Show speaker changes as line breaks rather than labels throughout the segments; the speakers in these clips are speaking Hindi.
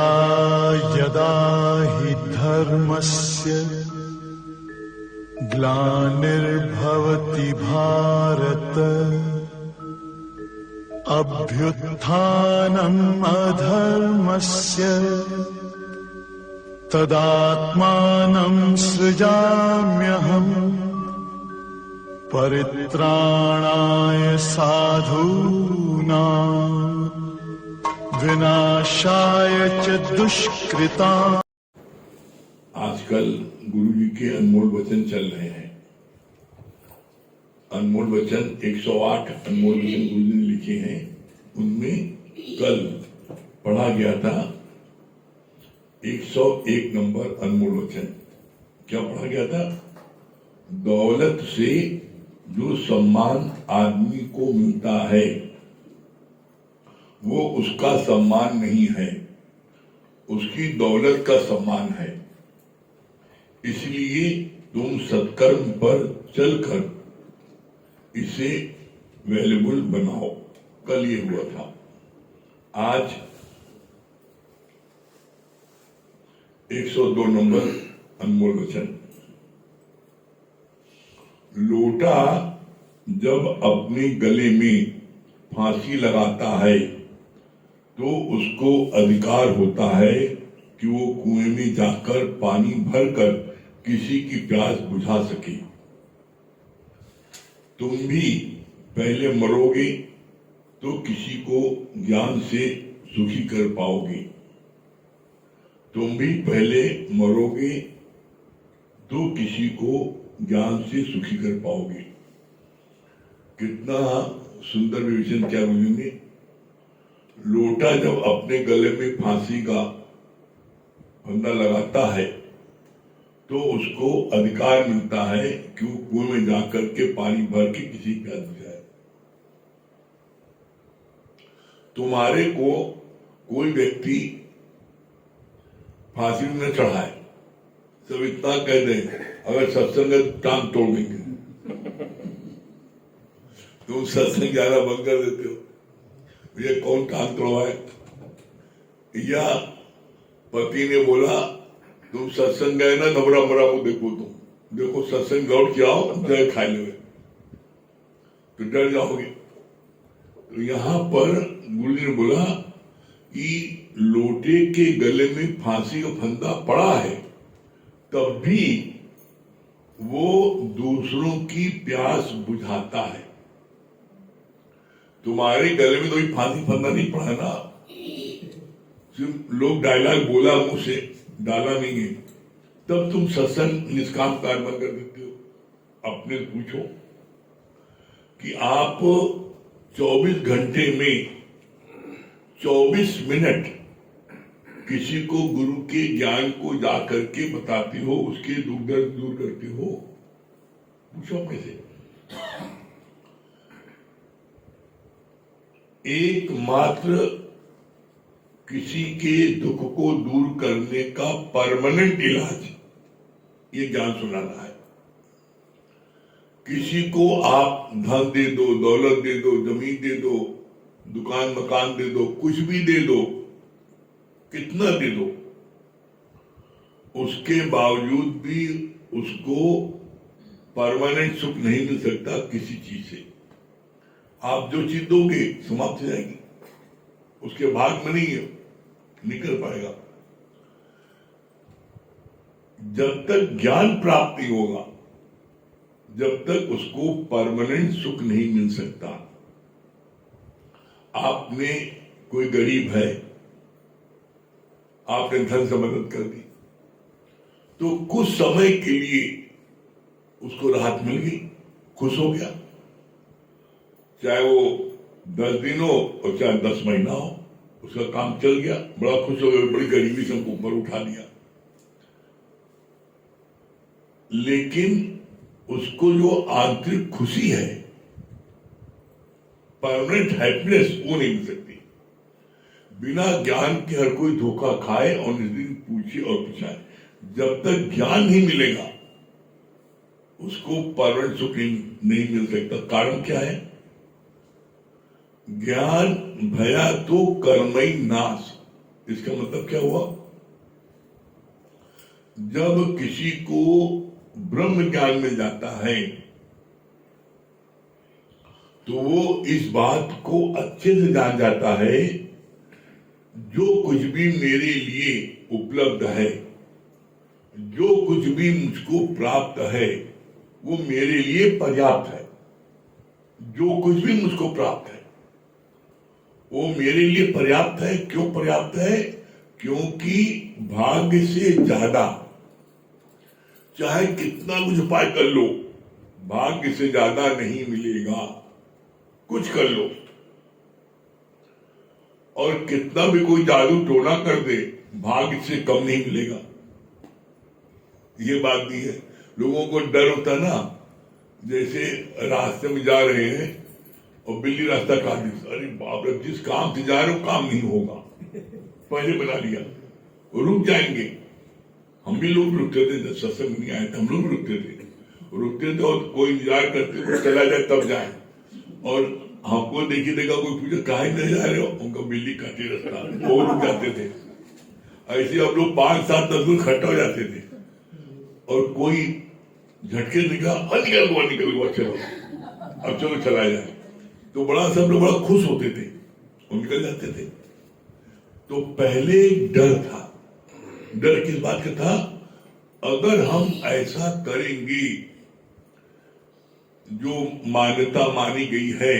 यदा यदा हि धर्मस्य ग्लानिर्भवति भारत अभ्युत्थानम् अधर्मस्य तदात्मानं सृजाम्यहम् परित्राणाय साधूनां विनाशाय च दुष्कृताम्।
आजकल गुरु जी के अनमोल वचन चल रहे हैं। अनमोल वचन 108 अनमोल वचन गुरु जी ने लिखे हैं। उनमें कल पढ़ा गया था 101 नंबर अनमोल वचन। क्या पढ़ा गया था? दौलत से जो सम्मान आदमी को मिलता है वो उसका सम्मान नहीं है, उसकी दौलत का सम्मान है। इसलिए तुम सत्कर्म पर चलकर इसे वैल्यूबल बनाओ। कल ये हुआ था। आज 102 नंबर अनमोल वचन। लोटा जब अपने गले में फांसी लगाता है तो उसको अधिकार होता है कि वो कुएं में जाकर पानी भरकर किसी की प्यास बुझा सके। तुम भी पहले मरोगे तो किसी को ज्ञान से सुखी कर पाओगे। तुम भी पहले मरोगे तो किसी को ज्ञान से सुखी कर पाओगे। कितना सुंदर विवेचन क्या बोलेंगे। लोटा जब अपने गले में फांसी का फंदा लगाता है तो उसको अधिकार मिलता है कि वो कुएं में जाकर के पानी भर के किसी प्यास बुझाए। तुम्हारे को कोई व्यक्ति फांसी में न चढ़ाए, सब इतना कह दे अगर सत्संग टांग तोड़ देंगे। तुम सत्संग जाना बंद कर देते हो, ये कौन टांग तोड़वाए? या पति ने बोला तुम सत्संग गए ना, नबरा मरा को देखो, तुम देखो सत्संग लौट के आओ, जय खाए लेवे तो डर जाओगे। तो यहां पर गुरु जी ने बोला कि लोटे के गले में फांसी का फंदा पड़ा है, तब भी वो दूसरों की प्यास बुझाता है। तुम्हारे गले में तो फांसी फंदा नहीं पड़ा ना, सिर्फ लोग डायलॉग बोला मुंह से, डाला नहीं है, तब तुम सत्संग निष्काम कार्य बंद कर देते हो। अपने पूछो कि आप 24 घंटे में 24 मिनट किसी को गुरु के ज्ञान को जाकर के बताते हो, उसके दुख दर्द दूर करते हो? पूछो अपने से। एकमात्र किसी के दुख को दूर करने का परमानेंट इलाज ये ज्ञान सुनाना है। किसी को आप धन दे दो, दौलत दे दो, जमीन दे दो, दुकान मकान दे दो, कुछ भी दे दो, कितना दे दो, उसके बावजूद भी उसको परमानेंट सुख नहीं मिल सकता किसी चीज से। आप जो चीज दोगे समाप्त हो जाएगी, उसके भाग में नहीं है, निकल पाएगा। जब तक ज्ञान प्राप्त नहीं होगा, जब तक उसको परमानेंट सुख नहीं मिल सकता। आपने कोई गरीब है, आपने धन से मदद कर दी तो कुछ समय के लिए उसको राहत मिल गई, खुश हो गया। चाहे वो 10 दिन हो और चाहे 10 महीना हो, उसका काम चल गया, बड़ा खुश हो गया, बड़ी गरीबी से हमको ऊपर उठा दिया। लेकिन उसको जो आंतरिक खुशी है, परमानेंट हैप्पीनेस, वो नहीं मिल सकती। बिना ज्ञान के हर कोई धोखा खाए और निस्दिन पूछे और पूछाए। जब तक ज्ञान नहीं मिलेगा उसको परमानेंट सुख नहीं मिल सकता। कारण क्या है? ज्ञान भया तो कर्मई नाश, इसका मतलब क्या हुआ? जब किसी को ब्रह्म ज्ञान मिल जाता है तो वो इस बात को अच्छे से जान जाता है, जो कुछ भी मेरे लिए उपलब्ध है, जो कुछ भी मुझको प्राप्त है, वो मेरे लिए पर्याप्त है। जो कुछ भी मुझको प्राप्त है वो मेरे लिए पर्याप्त है। क्यों पर्याप्त है? क्योंकि भाग्य से ज्यादा, चाहे कितना कुछ उपाय कर लो, भाग्य से ज्यादा नहीं मिलेगा। कुछ कर लो और कितना भी कोई जादू टोना कर दे, भाग्य से कम नहीं मिलेगा। ये बात भी है। लोगों को डर होता ना, जैसे रास्ते में जा रहे हैं और बिल्ली रास्ता काट दी, अरे बाप रे, जिस काम से जा रहे हो काम नहीं होगा, पहले बना लिया, रुक जाएंगे। हम भी लोग रुकते थे, जब सत्संग नहीं आए थे हम लोग रुकते थे और कोई इंतजार करते थे, चला जाए तब जाए। और हमको देखी देखा कोई पूछे काहे नहीं जा रहे हो, उनका बिल्ली काटे रास्ता, वो रुक जाते थे। ऐसे हम लोग 5-7 दस लोग इकट्ठा हो जाते थे और कोई झटके निकला, निकल हुआ, चलो अब चलो चला जाए, तो बड़ा सब लोग बड़ा खुश होते थे और निकल जाते थे। तो पहले डर था। डर किस बात का था? अगर हम ऐसा करेंगे जो मान्यता मानी गई है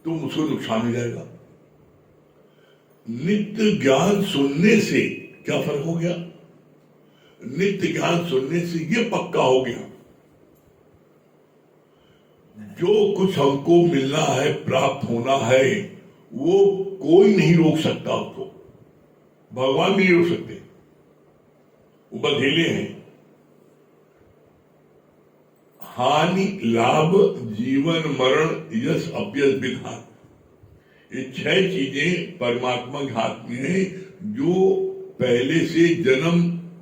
तो मुझको नुकसान हो जाएगा। नित्य ज्ञान सुनने से क्या फर्क हो गया? नित्य ज्ञान सुनने से ये पक्का हो गया, जो कुछ हमको मिलना है, प्राप्त होना है, वो कोई नहीं रोक सकता उसको। भगवान नहीं रोक सकते, वो बंधेले हैं। हानि लाभ जीवन मरण यश अपयश विधान, ये 6 चीजें परमात्मा के हाथ में है, जो पहले से जन्म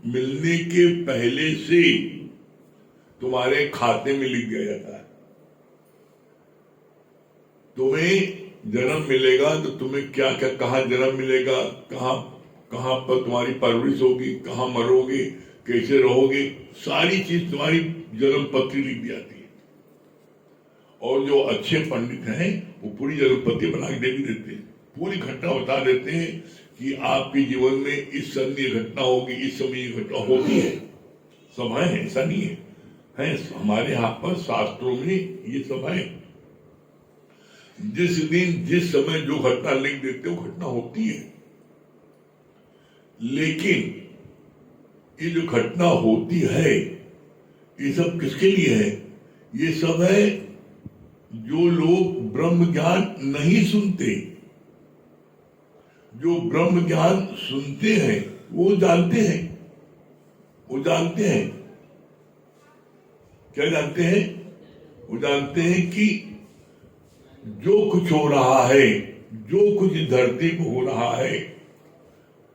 मिलने के पहले से तुम्हारे खाते में लिख दिया जाता है। तुम्हें जन्म मिलेगा तो तुम्हें क्या क्या, कहाँ जन्म मिलेगा, कहाँ पर तुम्हारी परवरिश होगी, कहाँ मरोगे, कैसे रहोगे, सारी चीज तुम्हारी जन्म पत्री लिख दी जाती है। और जो अच्छे पंडित हैं वो पूरी जन्म पत्री बना के दे भी देते हैं, पूरी घटना बता देते हैं कि आपके जीवन में इस समय ये घटना होगी, इस समय ये घटना होती है। सब है, ऐसा नहीं है हमारे यहाँ पर शास्त्रों में ये सब है। जिस दिन जिस समय जो घटना लिख देते वो घटना होती है। लेकिन ये जो घटना होती है ये सब किसके लिए है? ये सब है जो लोग ब्रह्म ज्ञान नहीं सुनते। जो ब्रह्म ज्ञान सुनते हैं वो जानते हैं, क्या जानते हैं? वो जानते हैं कि जो कुछ हो रहा है, जो कुछ धरती पर हो रहा है,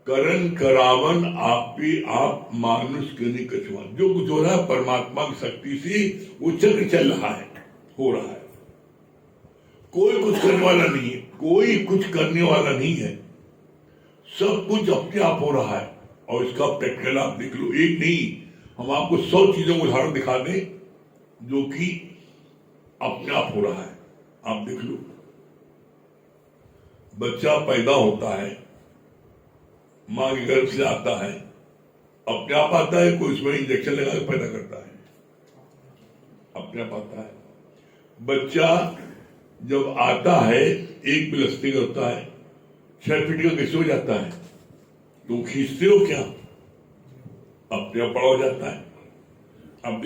करण करावन आप पे आप मानुष करने कछुआन, जो कुछ हो रहा है परमात्मा की शक्ति से वो चक्र चल रहा है, हो रहा है। कोई कुछ करने वाला नहीं है, कोई कुछ करने वाला नहीं है, सब कुछ अपने आप हो रहा है। और इसका प्रैक्टिकल आप देख लो, एक नहीं, हम आपको 100 चीजों को उदाहरण दिखा दें जो कि अपने आप हो रहा है। आप देख लो, बच्चा पैदा होता है, मां के गर्भ से आता है, अपने आप आता है, कोई उसमें इंजेक्शन लगा के पैदा करता है, अपने आप आता है। बच्चा जब आता है 1 बिलस्ती का होता है, 6 फीट का कैसे हो जाता है? तुम खींचते हो क्या? अपने आप बड़ा हो जाता है। आप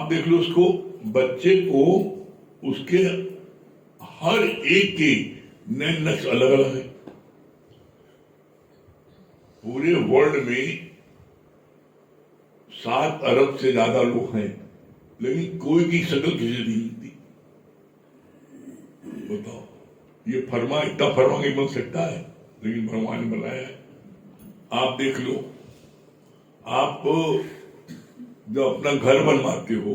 देख लो उसको, बच्चे को उसके हर एक के नए नक्श अलग अलग है। पूरे वर्ल्ड में 7 अरब से ज्यादा लोग हैं, लेकिन कोई की शक्ल किसी नहीं मिलती। बताओ, ये इतना फरमा के बन सकता है, लेकिन भगवान ने बनाया है। आप देख लो, आप जब अपना घर बनवाते हो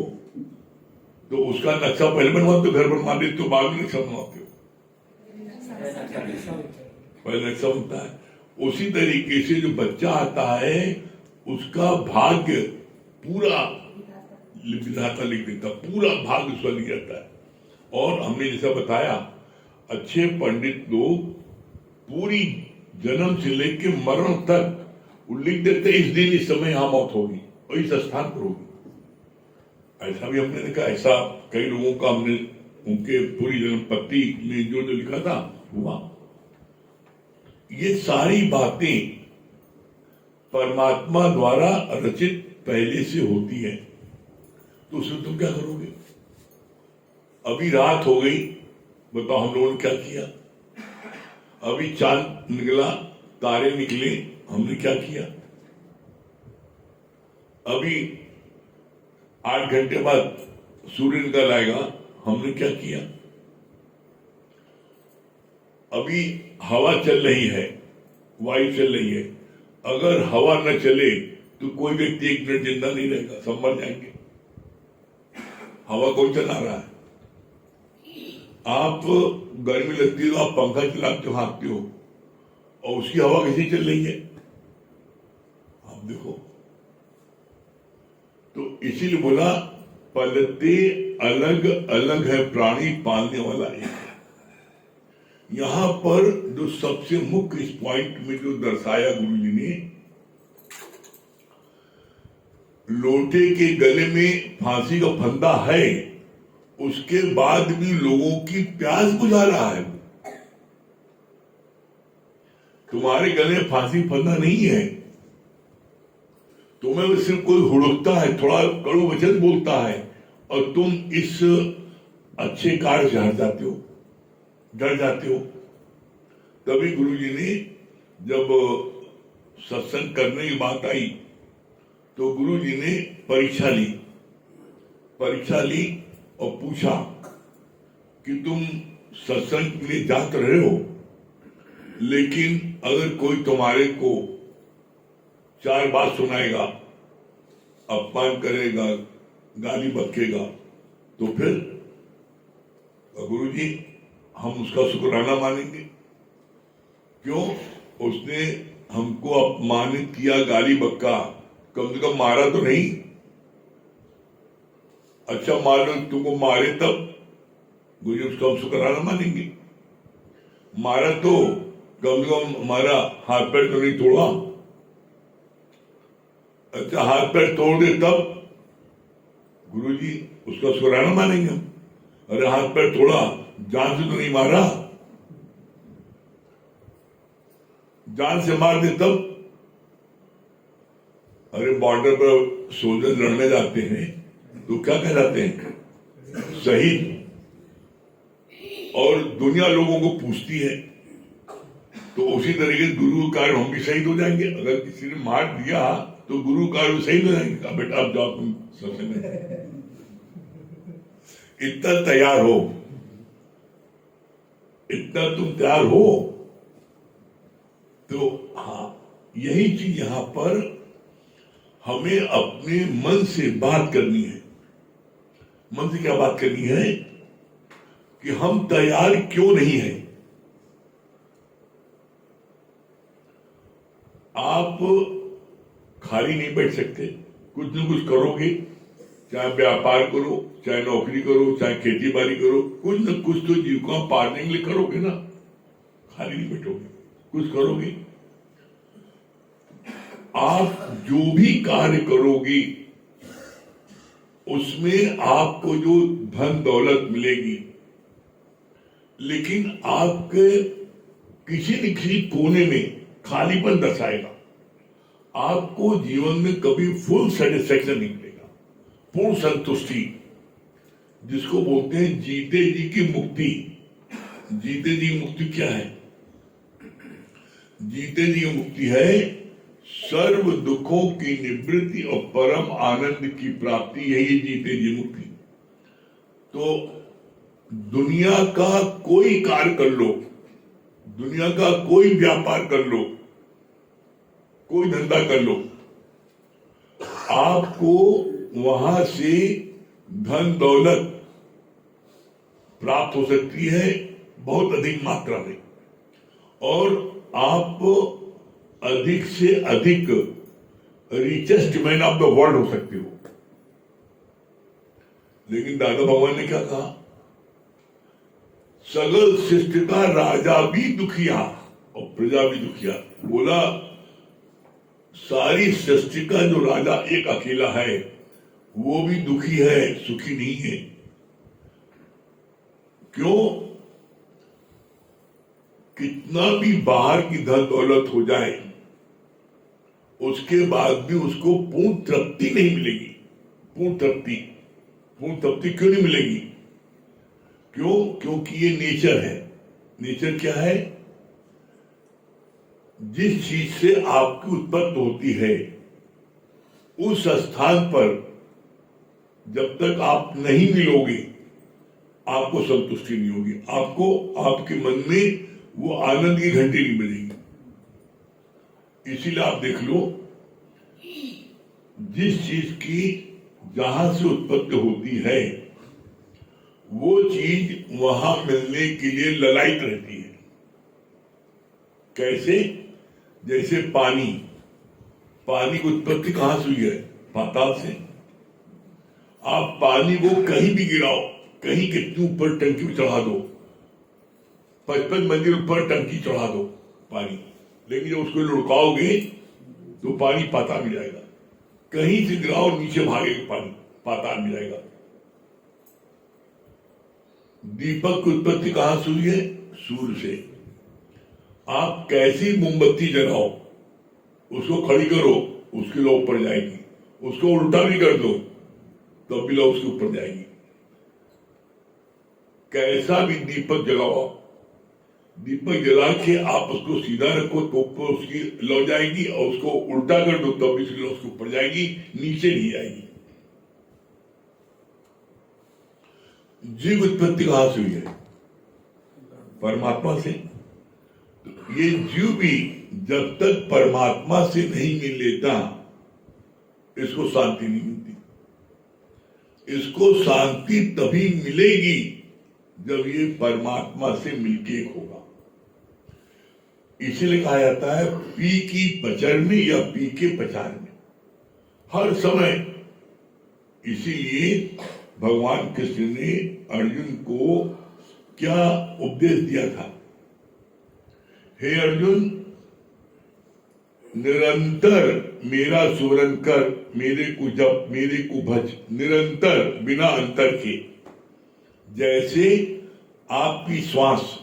तो उसका नक्शा पहले बनवाते हो, घर बनवाते तो बाद में नक्शा बनवाते हो। पहले नक्शा बनता है। उसी तरीके से जो बच्चा आता है उसका भाग्य पूरा विधाता लिख देता, पूरा भाग्य उसका लिख जाता है। और हमने जैसा बताया, अच्छे पंडित लोग पूरी जन्म से लेकर मरण तक वो लिख देते इस दिन इस समय यहां मौत होगी और इस स्थान पर होगी। ऐसा भी हमने देखा, ऐसा कई लोगों का हमने उनके पूरी जन्म पत्ती में जो जो लिखा था हुआ। ये सारी बातें परमात्मा द्वारा रचित पहले से होती है, तो उसमें तुम क्या करोगे? अभी रात हो गई, बताओ हम लोगों ने क्या किया? अभी चांद निकला, तारे निकले, हमने क्या किया? अभी 8 घंटे बाद सूर्य निकल आएगा, हमने क्या किया? अभी हवा चल रही है, वायु चल रही है, अगर हवा न चले तो कोई व्यक्ति 1 मिनट जिंदा नहीं रहेगा, सब मर जाएंगे। हवा कौन चला रहा है? आप गर्मी लगती है तो आप पंखा चलाते हो, हाँकते हो, और उसकी हवा कैसी चल रही है आप देखो। तो इसीलिए बोला पलते अलग अलग है प्राणी, पालने वाला एक है। यहां पर जो सबसे मुख्य इस पॉइंट में जो दर्शाया गुरु जी ने, लोटे के गले में फांसी का फंदा है, उसके बाद भी लोगों की प्यास बुझा रहा है। तुम्हारे गले में फांसी फंदा नहीं है, तुम्हें सिर्फ कोई हुड़कता है, थोड़ा कड़ू वचन बोलता है, और तुम इस अच्छे कार्य से हट जाते हो, डर जाते हो। तभी गुरुजी ने जब सत्संग करने की बात आई तो गुरुजी ने परीक्षा ली और पूछा कि तुम सत्संग के लिए जा तो रहे हो, लेकिन अगर कोई तुम्हारे को 4 बात सुनाएगा, अपमान करेगा, गाली बकेगा, तो फिर गुरुजी हम उसका शुक्राना मानेंगे। क्यों? उसने हमको अपमानित किया, गाली बक्का, कम से कम मारा तो नहीं। अच्छा मान लो तुमको मारे तब गुरुजी उसका हम शुक्राना मानेंगे। मारा तो कम से कम हमारा हाथ पैर तो नहीं तोड़ा। अच्छा हाथ पैर तोड़ दे तब गुरुजी उसका शुक्राना मानेंगे हम। अरे हाथ पैर तोड़ा, जान से तो नहीं मारा, जान से मार दे तब। अरे बॉर्डर पर सोल्जर लड़ने जाते हैं तो क्या कहलाते हैं? शहीद। और दुनिया लोगों को पूछती है, तो उसी तरीके से गुरु कार्य हम भी शहीद हो जाएंगे। अगर किसी ने मार दिया तो गुरु कार्य शहीद हो जाएंगे। कहा बेटा आप जाओ, तुम सत्संग में इतना तैयार हो, इतना तुम तैयार हो। तो हाँ, यही चीज यहां पर हमें अपने मन से बात करनी है। मन से क्या बात करनी है कि हम तैयार क्यों नहीं हैं। आप खाली नहीं बैठ सकते, कुछ न कुछ करोगे, चाहे व्यापार करो, चाहे नौकरी करो, चाहे खेती बाड़ी करो, कुछ न कुछ तो जीविका पालने के लिए करोगे ना। खाली नहीं बैठोगे, कुछ करोगे। आप जो भी कार्य करोगे उसमें आपको जो धन दौलत मिलेगी, लेकिन आपके किसी न किसी कोने में खालीपन दर्शाएगा। आपको जीवन में कभी फुल सेटिस्फैक्शन नहीं मिलेगा, पूर्ण संतुष्टि, जिसको बोलते हैं जीते जी की मुक्ति। जीते जी की मुक्ति क्या है? जीते जी की मुक्ति है सर्व दुखों की निवृत्ति और परम आनंद की प्राप्ति। यही जीते जी मुक्ति। तो दुनिया का कोई कार्य कर लो, दुनिया का कोई व्यापार कर लो, कोई धंधा कर लो, आपको वहां से धन दौलत प्राप्त हो सकती है बहुत अधिक मात्रा में, और आप अधिक से अधिक richest man of the world हो सकते हो। लेकिन दादा भगवान ने क्या कहा, सगल सृष्टि का राजा भी दुखिया और प्रजा भी दुखिया। बोला सारी सृष्टि का जो राजा एक अकेला है वो भी दुखी है, सुखी नहीं है। क्यों? कितना भी बाहर की धन दौलत हो जाए उसके बाद भी उसको पूर्ण तृप्ति नहीं मिलेगी। पूर्ण तृप्ति क्यों नहीं मिलेगी? क्यों? क्योंकि ये नेचर है। नेचर क्या है? जिस चीज से आपकी उत्पत्ति होती है उस स्थान पर जब तक आप नहीं मिलोगे आपको संतुष्टि नहीं होगी, आपको आपके मन में वो आनंद की घंटी नहीं मिलेगी। इसीलिए आप देख लो, जिस चीज की जहां से उत्पत्ति होती है वो चीज वहां मिलने के लिए ललायित रहती है। कैसे? जैसे पानी की उत्पत्ति कहां से हुई है? पाताल से। आप पानी को कहीं भी गिराओ, कहीं कितनी ऊपर टंकी में चढ़ा दो, 55 मंजिल ऊपर टंकी चढ़ा दो पानी, लेकिन जब उसको लुढ़काओगे तो पानी पाताल में जाएगा। कहीं से गिराओ नीचे भागेगा पानी, पाताल में जाएगा। दीपक की उत्पत्ति कहां से हुई है? सूर्य से। आप कैसी मोमबत्ती जलाओ, उसको खड़ी करो, उसकी लौ ऊपर जाएगी। उसको उल्टा भी कर दो तो भी लौ उसके ऊपर जाएगी। कैसा भी दीपक जलाओ, दीपक जला के आप उसको सीधा रखो तो ऊपर उसकी लौ जाएगी, और उसको उल्टा कर दो तब भी उसकी लौ उसके ऊपर जाएगी, नीचे नहीं जाएगी। जीव उत्पत्ति कहां से हुई है? परमात्मा से। तो ये जीव भी जब तक परमात्मा से नहीं मिल लेता इसको शांति नहीं मिलती। इसको शांति तभी मिलेगी जब ये परमात्मा से मिलके एक होगा। इसीलिए कहा जाता है पी की पचर में या पी के पचार में, हर समय। इसीलिए भगवान कृष्ण ने अर्जुन को क्या उपदेश दिया था? हे अर्जुन, निरंतर मेरा स्मरण कर, मेरे को जप, मेरे को भज, निरंतर बिना अंतर के। जैसे आपकी श्वास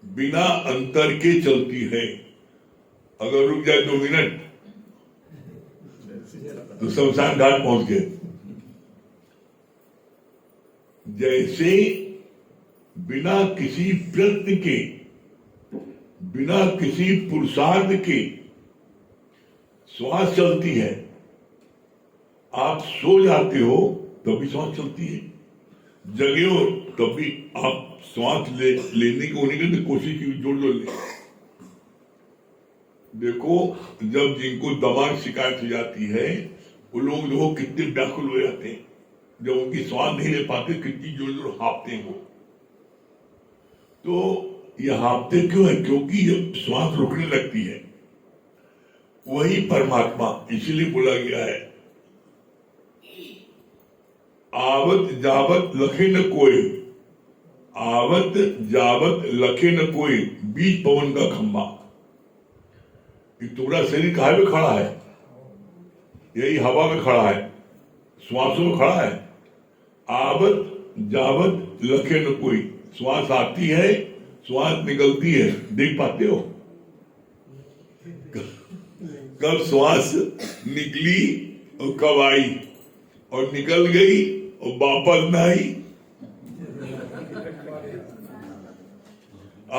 बिना अंतर के चलती है, अगर रुक जाए 2 मिनट तो शमशान घाट पहुंच गए। जैसे बिना किसी प्रयत्न के, बिना किसी पुरुषार्थ के श्वास चलती है। आप सो जाते हो तभी श्वास चलती है, जगे हो तभी आप श्वास लेने की होने की कोशिश की, जोर ले। देखो, जब जिनको दमा की शिकायत हो जाती है वो लोग जो कितने व्याकुल हो जाते हैं, जब उनकी श्वास नहीं ले पाते कितनी जोर जोर हाँफते हैं वो। तो ये हाँफते क्यों है? क्योंकि जब श्वास रुकने लगती है वही परमात्मा। इसीलिए बोला गया है आवत जावत लखे न कोई, आवत जावत लखे न कोई, बीच पवन का खंभा। तुम्हारा शरीर कहाँ पे खड़ा है? यही हवा में खड़ा है, श्वासों में खड़ा है। आवत जावत लखे न कोई, श्वास आती है, श्वास निकलती है, देख पाते हो? कब श्वास निकली और कब आई और निकल गई और वापस ना आई।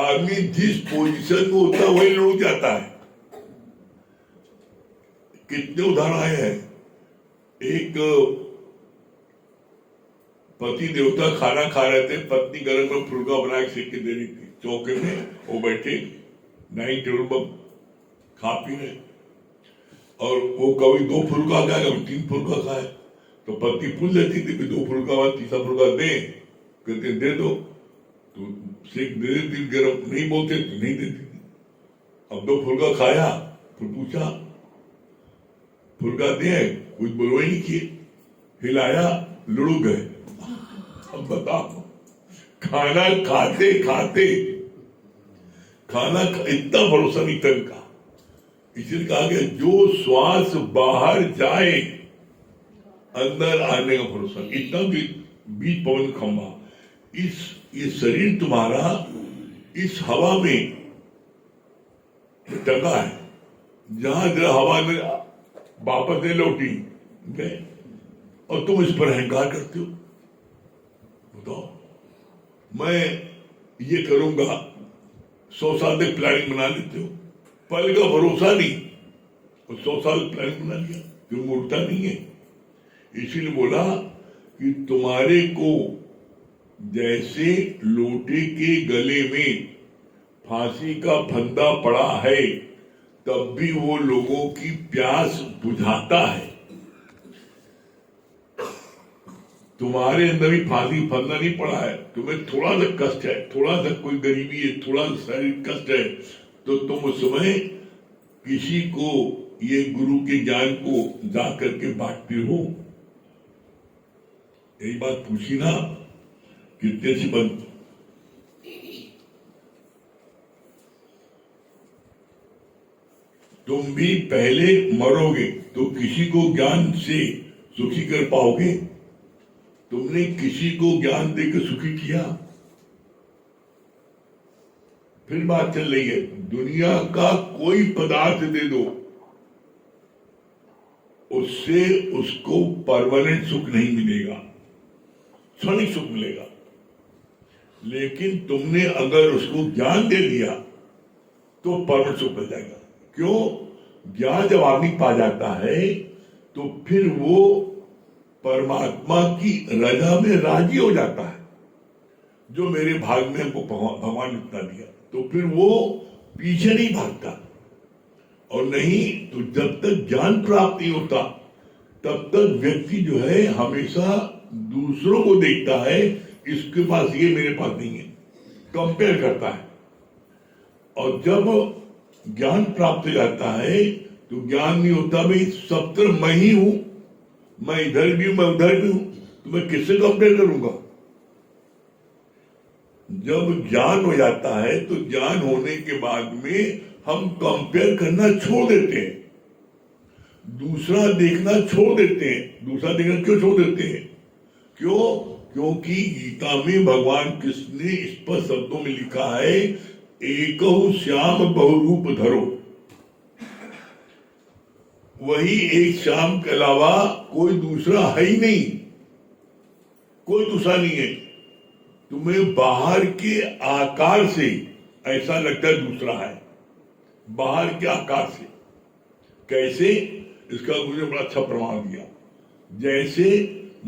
आदमी जिस पोजीशन में होता है वही रुक जाता है। कितने उदाहरण आए हैं। एक पति देवता खाना खा रहे थे, पत्नी गरम में फुलका बना के सेक के दे रही थी चौके में, वो बैठे डाइनिंग टेबल पर खा पी रहे, और वो कभी 2 फुलका खाए, कभी 3 फुलका खाए। तो पत्नी पूछ लेती थी कि 2 फुलका बाद तीसरा फुलका दे, कहते दे दो। तो सेक दे देती, गर्म नहीं बोलते तो नहीं देती थी। अब दो फुल्का खाया, फिर पूछा फुल्का दे, कुछ बोलो ही नहीं किए, हिलाया, लुढ़क गए। अब बताओ, खाना खाते खाते इतना भरोसा नहीं था इनका। इसलिए कहा गया जो श्वास बाहर जाए अंदर आने का भरोसा। इतना भी बीच पवन खंभा, ये शरीर तुम्हारा इस हवा में टंगा है, जहां जरा हवा में वापस नहीं लौटी गए, और तुम इस पर अहंकार करते हो। बताओ, मैं ये करूंगा, 100 साल तक प्लानिंग बना लेते हो, पल का भरोसा नहीं, और 100 साल प्लानिंग बना लिया, क्यों मूर्खता नहीं है। इसीलिए बोला कि तुम्हारे को जैसे लोटे के गले में फांसी का फंदा पड़ा है, तब भी वो लोगों की प्यास बुझाता है। तुम्हारे अंदर भी फांसी फंदा नहीं पड़ा है, तुम्हें थोड़ा सा कष्ट है, थोड़ा सा कोई गरीबी है, थोड़ा सा शारीरिक कष्ट है, तो तुम उस समय किसी को ये गुरु के ज्ञान को जा करके बांटते हो। यही बात पूछी ना, कितने से बंद। तुम भी पहले मरोगे तो किसी को ज्ञान से सुखी कर पाओगे? तुमने किसी को ज्ञान देकर सुखी किया? फिर बात चल रही है, दुनिया का कोई पदार्थ दे दो, उससे उसको परमानेंट सुख नहीं मिलेगा, क्षणिक सुख मिलेगा। लेकिन तुमने अगर उसको ज्ञान दे दिया तो परमानेंट सुख मिल जाएगा। क्यों? ज्ञान जब आदमी पा जाता है तो फिर वो परमात्मा की रजा में राजी हो जाता है, जो मेरे भाग में हमको भगवान इतना दिया, तो फिर वो पीछे नहीं भागता। और नहीं तो जब तक ज्ञान प्राप्त नहीं होता तब तक व्यक्ति जो है हमेशा दूसरों को देखता है, इसके पास ये मेरे पास नहीं है, कंपेयर करता है। और जब ज्ञान प्राप्त हो जाता है तो ज्ञान नहीं होता, मैं सब तरफ मैं ही हूं, मैं इधर भी हूं, मैं उधर भी हूं, तो मैं किससे कंपेयर करूंगा? जब ज्ञान हो जाता है तो ज्ञान होने के बाद में हम कंपेयर करना छोड़ देते हैं, दूसरा देखना छोड़ देते हैं। दूसरा देखना क्यों छोड़ देते हैं? क्यों? क्योंकि गीता में भगवान कृष्ण ने स्पष्ट शब्दों में लिखा है, एकहु श्याम बहुरूप धरो। वही एक श्याम के अलावा कोई दूसरा है ही नहीं, कोई दूसरा नहीं है। तुम्हें बाहर के आकार से ऐसा लगता है दूसरा है, बाहर के आकार से। कैसे? इसका मुझे बड़ा अच्छा प्रमाण दिया। जैसे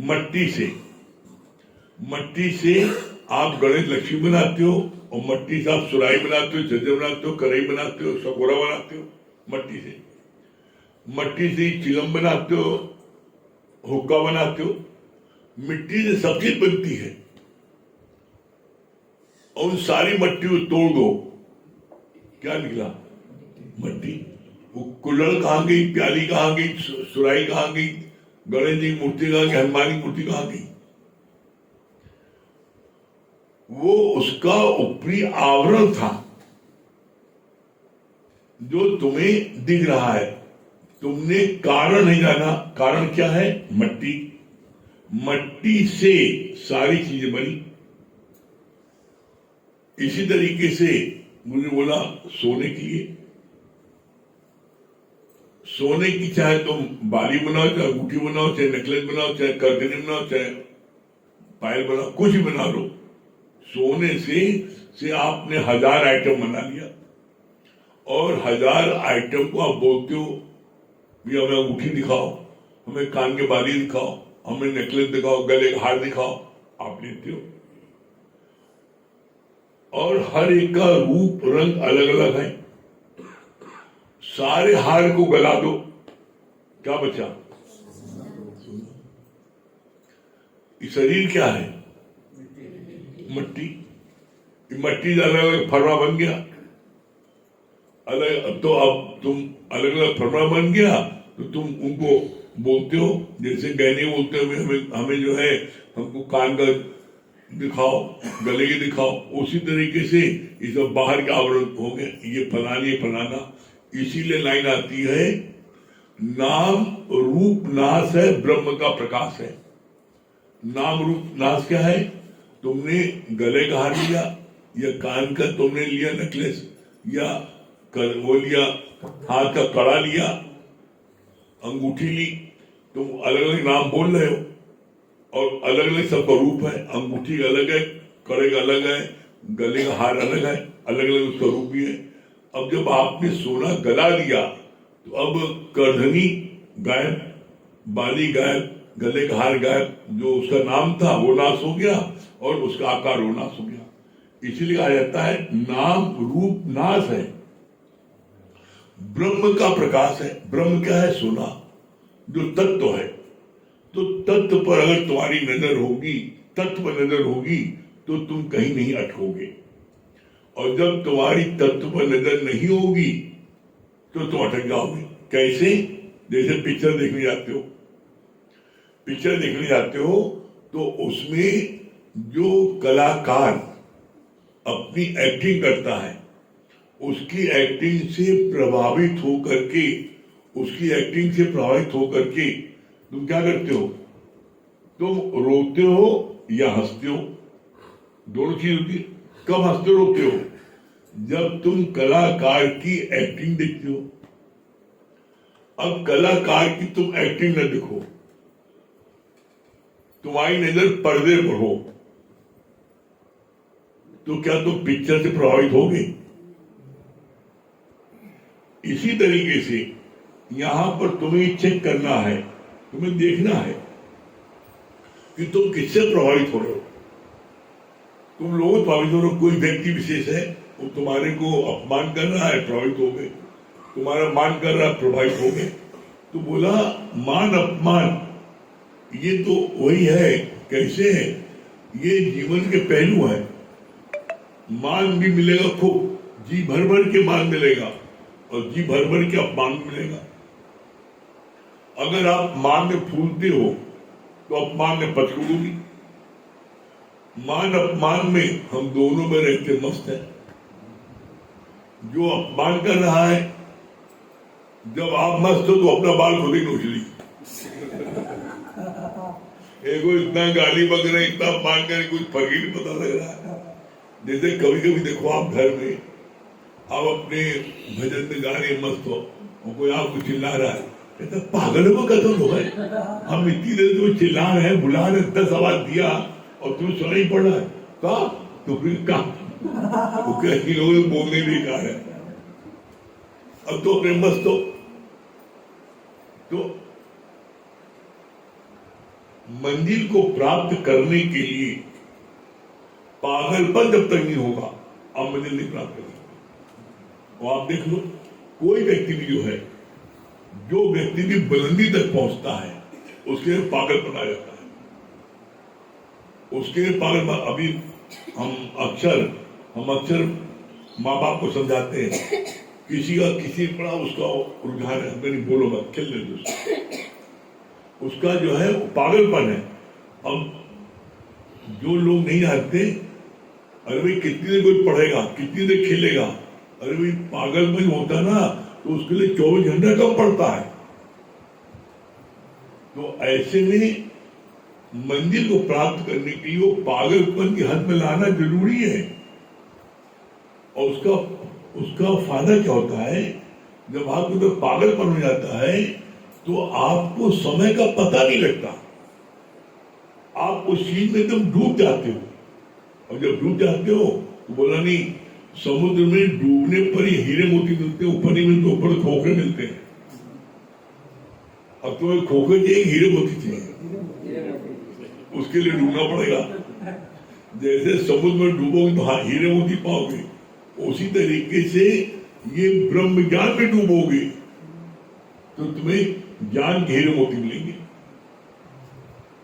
मट्टी से आप गणेश लक्ष्मी बनाते हो, और मट्टी से आप सुराही बनाते हो, झज्जर बनाते हो, कढ़ाई बनाते हो, सकोरा बनाते हो। मट्टी से चिलम बनाते हो, हुक्का बनाते हो। मिट्टी से सब चीज बनती है, और उन सारी मट्टी को तोड़ दो, क्या निकला? मट्टी। वो कुल्हड़ कहाँ गई, प्याली कहाँ गई, सुराही कहाँ गई, गणेश जी की मूर्ति कहाँ गई, हनुमान की मूर्ति कहाँ गई? वो उसका ऊपरी आवरण था जो तुम्हें दिख रहा है। तुमने कारण नहीं जाना। कारण क्या है? मट्टी। मट्टी से सारी चीजें बनी। इसी तरीके से मुझे बोला सोने के लिए, सोने की चाहे तुम बाली बनाओ, चाहे अंगूठी बनाओ, चाहे नेकलेस बनाओ, चाहे करदनी बनाओ, चाहे पायल बनाओ, कुछ भी बना लो, सोने से आपने 1000 आइटम बना लिया। और 1000 आइटम को आप बोलते हो भी हमें अंगूठी दिखाओ, हमें कान के बाली दिखाओ, हमें नेकलेस दिखाओ, गले का हार दिखाओ, आप लेते हो। और हर एक का रूप रंग अलग अलग है। सारे हार को गला दो, क्या बचा? शरीर क्या है? मट्टी। ये मट्टी अलग अलग फरमा बन गया, अलग। तो अब तुम अलग अलग फरमा बन गया तो तुम उनको बोलते हो, जैसे गहने बोलते हो हमें जो है हमको कान का दिखाओ, गले के दिखाओ, उसी तरीके से ये सब बाहर के आवरण हो गए, ये फलाना। इसीलिए लाइन आती है, नाम रूप नाश है, ब्रह्म का प्रकाश है। नाम रूप नाश क्या है? तुमने गले का हार लिया या कान का तुमने लिया नेकलेस या वो लिया, हाथ का कड़ा लिया, अंगूठी ली, तुम अलग अलग नाम बोल रहे हो और अलग अलग सबका रूप है। अंगूठी का अलग है, कड़े का अलग है, गले का हार अलग है, अलग अलग उसका रूप भी है। अब जब आपने सोना गला दिया तो अब करधनी गायब, बाली गायब, गले का हार गायब, जो उसका नाम था वो नाश हो गया और उसका आकार वो नाश हो गया। इसीलिए कहा जाता है नाम रूप नाश है, ब्रह्म का प्रकाश है। ब्रह्म क्या है? सोना, जो तत्व है। तो तत्व पर अगर तुम्हारी नजर होगी, तत्व पर नजर होगी तो तुम कहीं नहीं अटकोगे, और जब तुम्हारी तत्व पर नजर नहीं होगी तो तुम अटक जाओगे। कैसे? जैसे पिक्चर देखने जाते हो, तो उसमें जो कलाकार अपनी एक्टिंग करता है, उसकी एक्टिंग से प्रभावित होकर के तुम क्या करते हो? तुम रोते हो या हंसते हो? दोनों चीज होती है। कब हंसते रोते हो? जब तुम कलाकार की एक्टिंग देखते हो। अब कलाकार की तुम एक्टिंग न देखो, तुम्हारी नजर पर्दे पर हो, तो क्या तुम पिक्चर से प्रभावित होगे? इसी तरीके से यहां पर तुम्हें चेक करना है, तुम्हें देखना है कि तुम किससे प्रभावित हो रहे हो। तुम लोग प्रभावित हो रहे हो, कोई व्यक्ति विशेष है, वो तुम्हारे को अपमान कर रहा है, प्रभावित हो गए, तुम्हारा मान कर रहा है, प्रभावित हो गए। तो बोला मान अपमान ये तो वही है। कैसे है? ये जीवन के पहलू है। मान भी मिलेगा खूब, जी भर भर के मान मिलेगा, और जी भर भर के अपमान मिलेगा। अगर आप मान में फूलते हो तो अपमान में पचकोगे। मान अपमान में हम दोनों में रहते मस्त है। जो अपमान कर रहा है, जब आप मस्त हो तो अपना बाल खुद ही नोच ली। एगो इतना गाली बक रहे, इतना अपमान करे, कुछ फर्क ही नहीं पता लग रहा है। जैसे कभी कभी देखो आप घर में, आप अपने भजन में गा रहे मस्त हो और कोई आपको चिल्ला रहा है, कहता पागल हो क्या तुम लोग? हम इतनी देर तुम्हें चिल्ला रहे हैं, बुला रहे, 10 आवाज दिया और तुम्हें सुना ही पड़ रहा है। कहा तो फिर कहा वो कहती लोगों ने बोलने नहीं कहा है। अब तो अपने मस्त हो। तो मंजिल को प्राप्त करने के लिए पागलपन जब तक नहीं होगा आप मंजिल नहीं प्राप्त कर सकते। और आप देख लो, कोई व्यक्ति भी जो है, जो व्यक्ति भी बुलंदी तक पहुंचता है, उसके लिए पागलपन आ जाता है। उसके लिए पागलपन। अभी हम अक्सर माँ बाप को समझाते हैं, किसी पड़ा उसका रुझान है, नहीं बोलो मत, खेल ले दो, उसका जो है वो पागलपन है। अब जो लोग नहीं जानते, अरे भाई कितनी देर कोई पढ़ेगा, कितनी देर खेलेगा, अरे भाई पागलपन होता ना तो उसके लिए 24 घंटा कम पड़ता है। तो ऐसे में मंजिल को प्राप्त करने के लिए वो पागलपन की हद में लाना जरूरी है। और उसका फायदा क्या होता है? जब आपको तो पागलपन हो जाता है तो आपको समय का पता नहीं लगता, आप उस चीज में एकदम डूब जाते हो। और जब डूब जाते हो तो बोला नहीं, समुद्र में डूबने पर ही हीरे मोती मिलते हैं, ऊपर नहीं मिलते, ऊपर खोखले मिलते हैं। अब तुम्हें खोखे चाहिए, हीरे मोती चाहिए, उसके लिए डूबना पड़ेगा। जैसे समुद्र में डूबोगे तो हाँ हीरे मोती पाओगे, उसी तरीके से ये ब्रह्म ज्ञान में डूबोगे तो तुम्हें ज्ञान के हीरे मोती मिलेंगे।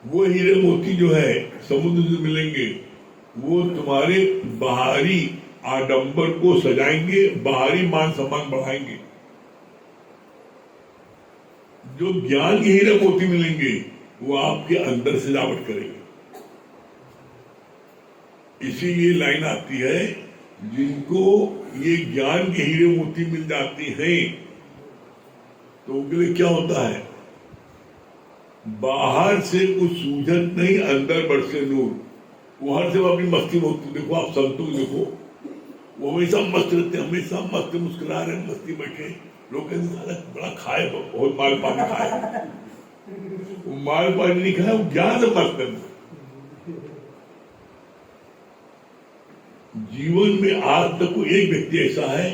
वो हीरे मोती जो है समुद्र से मिलेंगे, वो तुम्हारे बाहरी आडंबर को सजाएंगे, बाहरी मान सम्मान बढ़ाएंगे। जो ज्ञान के हीरे मोती मिलेंगे वो आपके अंदर सजावट करेंगे। इसीलिए लाइन आती है, जिनको ये ज्ञान के हीरे मोती मिल जाते हैं तो उनके लिए क्या होता है, बाहर से कुछ सूझत नहीं, अंदर बरसे नूर। वो हर से अपनी मस्ती में होती। देखो आप संतों को देखो, वो हमेशा मस्त रहते, हमेशा मस्त मुस्कुरा रहे, मस्ती बैठे। लोग कहते साला बड़ा खाए, बहुत माल पानी खाए। वो माल पानी नहीं खाए, वो ज्ञान से मस्त है। जीवन में आज तक कोई एक व्यक्ति ऐसा है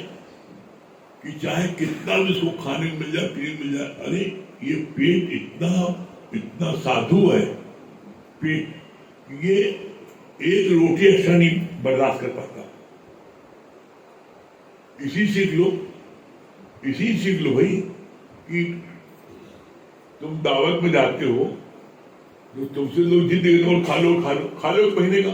कि चाहे कितना भी उसको खाने को मिल जाए, पीने मिल जाए, अरे ये पेट इतना साधु है, पेट ये एक रोटी एक्स्ट्रा नहीं बर्दाश्त कर पाता। इसी सीख लो भाई कि तुम दावत में जाते हो तो तुमसे लोग जिद देखते हो, खा लो एक महीने का।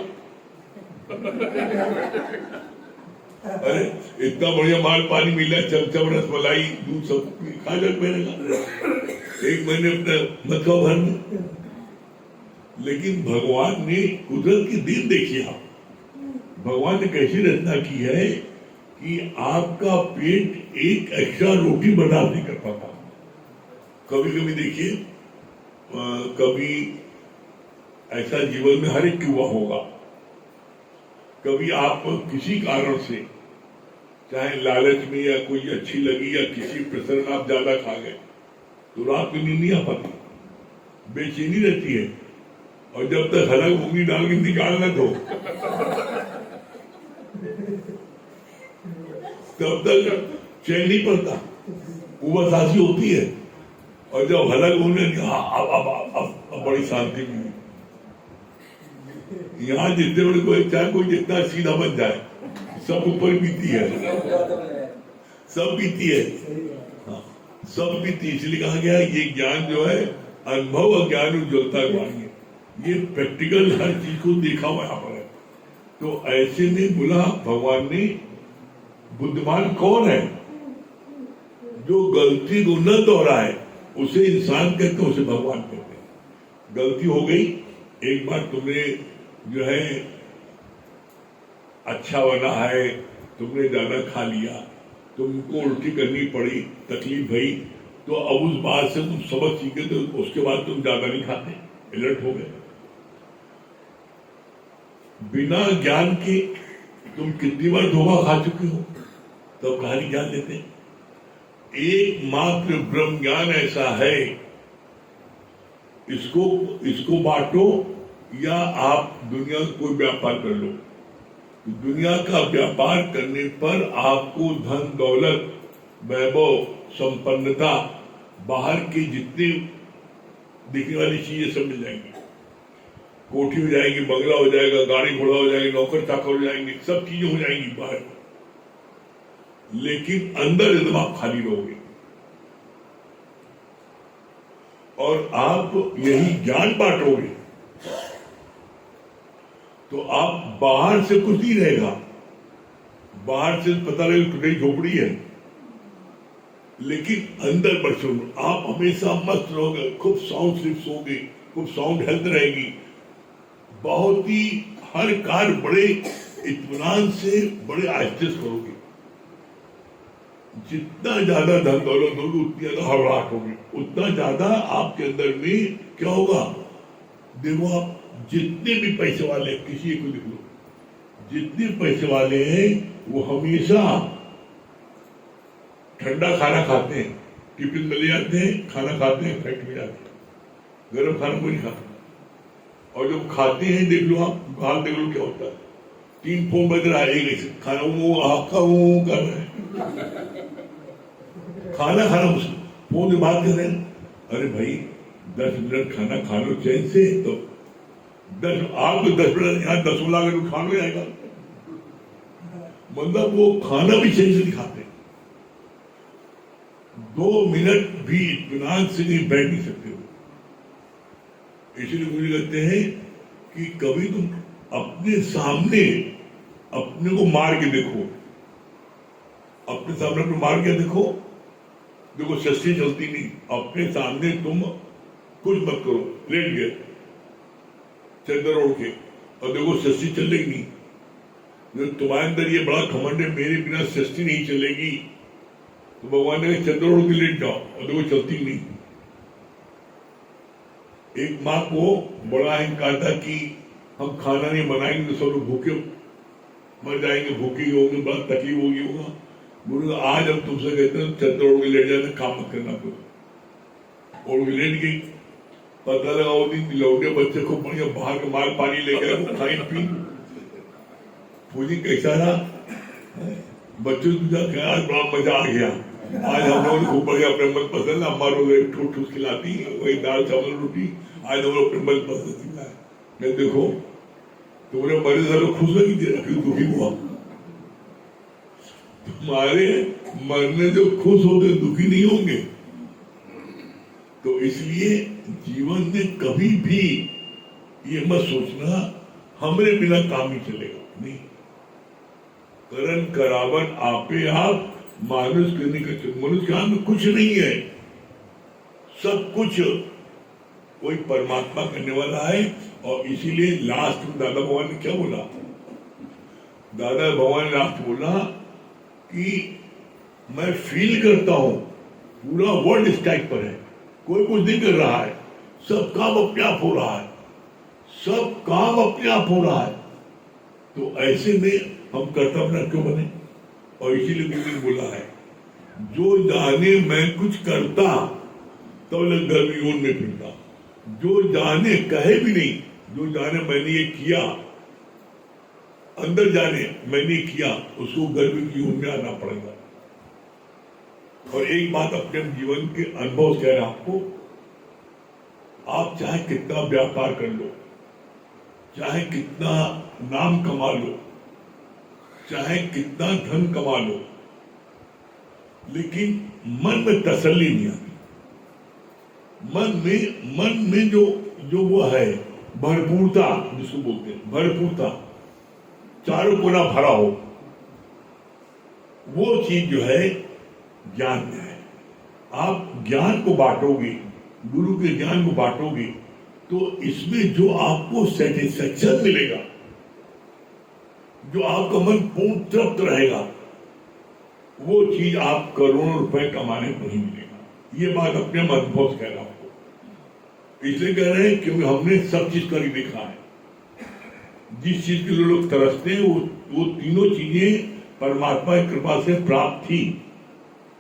अरे इतना बढ़िया माल पानी मिला, चमचम रसमलाई दूध सब खा लो एक महीने का, एक महीने अपना मत खाओ घर में। लेकिन भगवान ने कुदरत की दीन देखी। आप भगवान ने कैसी रचना की है कि आपका पेट एक एक्स्ट्रा रोटी बर्दाश्त नहीं कर पाता। कभी कभी देखिए, कभी ऐसा जीवन में हर एक हुआ होगा, कभी आप किसी कारण से, चाहे लालच में या कोई अच्छी लगी या किसी प्रसन्न में आप ज्यादा खा गए तो रात में नींद नहीं आ पाती, बेचैनी रहती है। और जब तक हलक उंगली डाल के निकालना दो तब तक चैन नहीं पड़ता, उबासी होती है। और जब हलक उंगली अब बड़ी शांति मिली। यहाँ जितने बड़े कोई, चाहे कोई जितना सीधा बन जाए, सब ऊपर बीती है, सब बीती है, हाँ, सब बीती। इसलिए कहा गया ये ज्ञान जो है अनुभव अज्ञान उज्ज्वलता ज्ञान, ये प्रैक्टिकल हर चीज को देखा हुआ यहाँ पर है। तो ऐसे में बोला भगवान ने, बुद्धिमान कौन है जो गलती को न दोहराए, उसे इंसान कहते हैं, उसे भगवान कहते हैं। गलती हो गई, एक बार तुमने जो है अच्छा बना है, तुमने ज्यादा खा लिया, तुमको उल्टी करनी पड़ी, तकलीफ भई, तो अब उस बात से तुम सबक सीखे, तो उसके बाद तुम ज्यादा नहीं खाते, अलर्ट हो गए। बिना ज्ञान के तुम कितनी बार धोखा खा चुके हो, तब कहानी ज्ञान देते हैं। एकमात्र ब्रह्म ज्ञान ऐसा है, इसको बांटो या आप दुनिया का कोई व्यापार कर लो। दुनिया का व्यापार करने पर आपको धन दौलत, वैभव, संपन्नता, बाहर के जितने दिखने वाली चीजें सब मिल जाएंगी। कोठी हो जाएगी, बंगला हो जाएगा, गाड़ी घोड़ा हो जाएगी, नौकर चाकर हो जाएंगे, सब चीजें हो जाएंगी बाहर। लेकिन अंदर एकदम आप खाली रहोगे। और आप यही ज्ञान बांटोगे तो आप बाहर से कुछ नहीं रहेगा, बाहर से पता लगे टूटी झोपड़ी है, लेकिन अंदर बरसों आप हमेशा मस्त रहोगे, खूब साउंड स्लिप्स होंगे, खूब साउंड हेल्थ रहेगी, बहुत ही हर कार्य बड़े इत्मीनान से, बड़े आहिस्ते से करोगे। जितना ज्यादा धन दौलत होगी उतनी ज्यादा हड़बड़ाहट होगी, उतना ज्यादा आपके अंदर में क्या होगा। देखो आप जितने भी पैसे वाले, किसी को देख लो, जितने पैसे वाले हैं वो हमेशा ठंडा खाना खाते हैं, टिफिन में ले जाते हैं, खाना खाते हैं, फैक्ट्री में जाते हैं, गर्म खाना कोई नहीं खाता। और जब खाते हैं देख लो आप, बाहर देख लो क्या होता है, 3 फोन बज रहा है, एक खाना वो आपका वो कर रहे हैं, खाना मुश्किल, फोन में बात कर रहे हैं। अरे भाई 10 मिनट खाना खा लो चैन से, तो 10 मिनट यहाँ 10 लाख खा लो जाएगा। मतलब वो खाना भी चैन से नहीं खाते, 2 मिनट भी इत्मीनान से नहीं बैठ नहीं सकते हो। इसलिए मुझे कहते हैं कि कभी तुम अपने सामने अपने को मार के देखो, अपने सामने अपने मार के देखो, देखो सृष्टि चलती नहीं। अपने सामने तुम कुछ मत करो, लेट गए चद्दर ओढ़ के, और देखो सृष्टि चलेगी नहीं। जो तुम्हारे अंदर ये बड़ा घमंड है मेरे बिना सृष्टि नहीं चलेगी, तो भगवान ने चद्दर ओढ़ के लेट जाओ, और देखो चलती नहीं। एक माँ को बड़ा अहंकार था कि हम खाना नहीं बनाएंगे तो सब लोग भूखे मर जाएंगे, भूखे होंगे, बड़ा तकलीफ होगी होगा। बोले आज हम तुमसे कहते हैं चद्दर ओढ़ के लेट जाते, काम मत करना करो। ओढ़ के लेट गई, पता लगा वो दिन लौटे बच्चे को बढ़िया बाहर का माल पानी ले गया, खाई पी। पूजी कैसा रहा, बच्चों को आज बड़ा मजा आ गया। आज हम लोग खूब बढ़िया अपने मन पसंद, हमारे ठूस ठूस खिलाती वही दाल चावल रोटी, आज हम लोग अपने मन पसंद खिलाए। मैं देखो तुम्हारे मरे से लोग खुश नहीं दे रहा, दुखी हुआ। तुम्हारे मरने जो खुश होते दुखी नहीं होंगे। तो इसलिए जीवन में कभी भी ये मत सोचना हमरे बिना काम ही चलेगा, नहीं। करण करावन आपे आप, मानुष करने का मनुष्य काम में कुछ नहीं है, सब कुछ कोई परमात्मा करने वाला है। और इसीलिए लास्ट में दादा भगवान ने क्या बोला, दादा भगवान ने लास्ट बोला कि मैं फील करता हूं पूरा वर्ल्ड इस टाइप पर है, कोई कुछ नहीं कर रहा है, सब काम अपने आप हो रहा है, सब काम अपने आप हो रहा है। तो ऐसे में हम कर्तव्य क्यों बने। और इसीलिए गुरु ने बोला है, जो जाने मैं कुछ करता तो गर्मी में फिरता, जो जाने कहे भी नहीं, जो जाने मैंने ये किया, अंदर जाने मैंने किया, उसको गर्मी की ऊन में आना पड़ेगा। और एक बात अपने जीवन के अनुभव से कह रहा आपको, आप चाहे कितना व्यापार कर लो, चाहे कितना नाम कमा लो, चाहे कितना धन कमा लो, लेकिन मन में तसल्ली नहीं आती। मन में जो वो है भरपूरता, जिसको बोलते हैं भरपूरता, चारों कोना भरा हो, वो चीज जो है ज्ञान में है। आप ज्ञान को बांटोगे, गुरु के ज्ञान को बांटोगे, तो इसमें जो आपको सेटिस्फेक्शन मिलेगा, जो आपका मन पूर्ण तृप्त रहेगा, वो चीज आप करोड़ों रुपए कमाने को नहीं मिलेगा। ये बात अपने अनुभव से कह रहा हूं आपको। इसलिए कह रहे हैं क्योंकि हमने सब चीज कर देखा है। जिस चीज के लिए लोग तरसते हैं वो तीनों चीजें परमात्मा की कृपा से प्राप्त थी,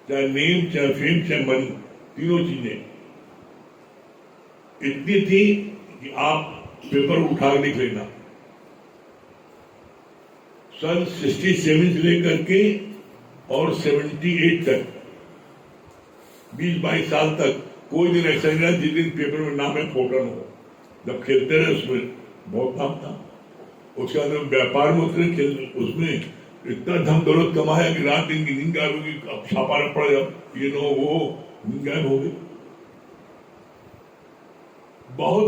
चाहे नेम, चाहे फेम, चाहे मनी, तीनों चीजें इतनी थी कि आप पेपर उठा के लिख लेना। सन 67 से लेकर के और 78 तक 20-22 साल तक कोई दिन ऐसा नहीं रहा जिस दिन पेपर में नाम है फोटो हो। जब खेलते रहे उसमें बहुत नाम था। उसके अंदर व्यापार में उतरे, खेलने उसमें इतना धन दौलत कमाया कि रात दिन की नींद गायब होगी। अब छापा न पड़े, अब ये नो वो नींद गायब हो गई। बहुत